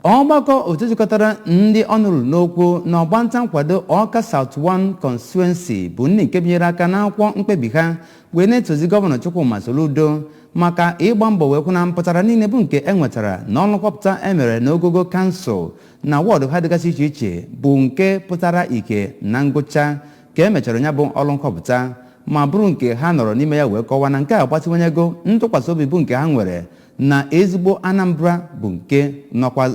Ọgbakọ otu jikọtara ndị ọnụrụ n'okwu na Ogbanta nkwado Awka South 1 Constituency bụ ndị nke binyere aka n'akwụkwọ mkpebi ha wee na-etozi gọvanọ Chukwuma Soludo maka ịgba mbọ wee kwụ na mpụtara niile bụ nke enwetara na ọrụ nkwapụta emere n'ogogo kansụl na wọdụ ha dịgasị iche iche bụ nke pụtara ike na ngwụcha ka emechara ya bụ ọrụ nkwapụta ma bụrụ nke ha nọrọ n'ime ya wee kọwaa na nke a gbatịwanyego ntụkwasị obi bụ nke ha nwere na ezigbo Anambra bụ nke nọkwa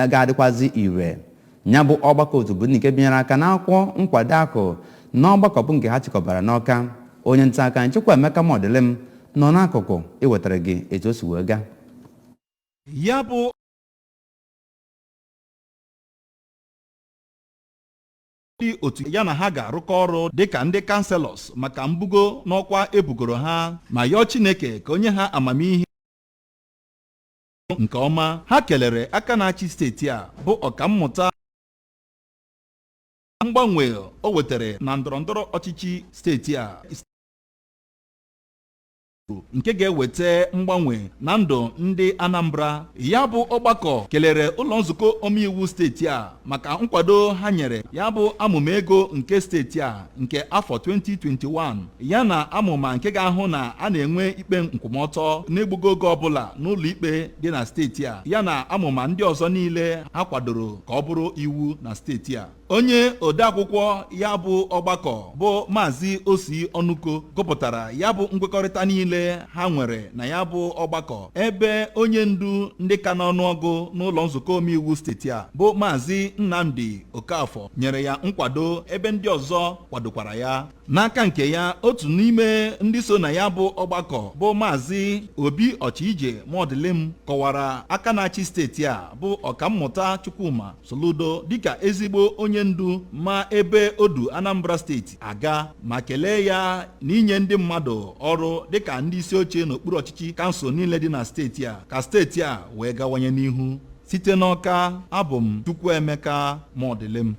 ga-adịkwazi ire. Ya bụ ọgbakọ otu bụ nke binyere aka n'akwụkwọ nkwado akụ na ọgbakọ bụ nke ha chịkọbara n'Awka. Onye nta aka Chukwuemeka Modilim nọ n'akụkụ iwetara gị etu o si wee gaa. Ya bụ ndị otu ya na ha ga-arụkọ ọrụ dịka ndị kanselọs maka mbugo n'ọkwa ebugoro ha ma yọọ Chineke ka onye ha amamihe nke ọma. Ha kelere aka na-achị steeti a bụ ọkammụta mgbanwe o wetara na ndọrọndọrọ ọchịchị steeti a nke ga-eweta mgbanwe na ndụ ndị Anambra. Ya bụ ọgbakọ kelere ụlọ nzukọ omeiwu steeti a maka nkwado ha nyere ya bụ amụma ego nke steeti a nke afọ 2021 ya na amụma nke ga-ahụ na a na-enwe ikpe nkwụmọtọ n'egbugo oge ọbụla n'ụlọ ikpe dị na steeti a ya na amụma ndị ọzọ niile ha kwadoro ka ọ bụrụ iwu na steeti a. Onye odeakwụkwọ ya bụ ọgbakọ bụ Maazị Osi Ọnụko gụpụtara ya bụ nkwekọrịta niile ha nwere na ya bụ ọgbakọ, ebe onye ndu ndị ka n'ọnụọgụ n'ụlọ nzukọ omeiwu steeti a bụ Maazị Nnamdi Okafọ nyere ya nkwado, ebe ndị ọzọ kwadokwara ya. N'aka nke ya, otu n'ime ndị so na ya bụ ọgbakọ bụ Maazị Obi Ochichi Modilim kọwara aka na-achị steeti a bụ ọkammụta Chukwuma Soludo dịka ezigbo onye ndu ma ebe odu Anambra steeti aga, ma kelee ya n'inye ndị mmadụ ọrụ dịka ndị isi oche n'okpuru ọchịchị kansụl niile dị na steeti a ka steeti a wee gawanye n'ihu. Site n'Awka, abụ m Chukwuemeka Modilim.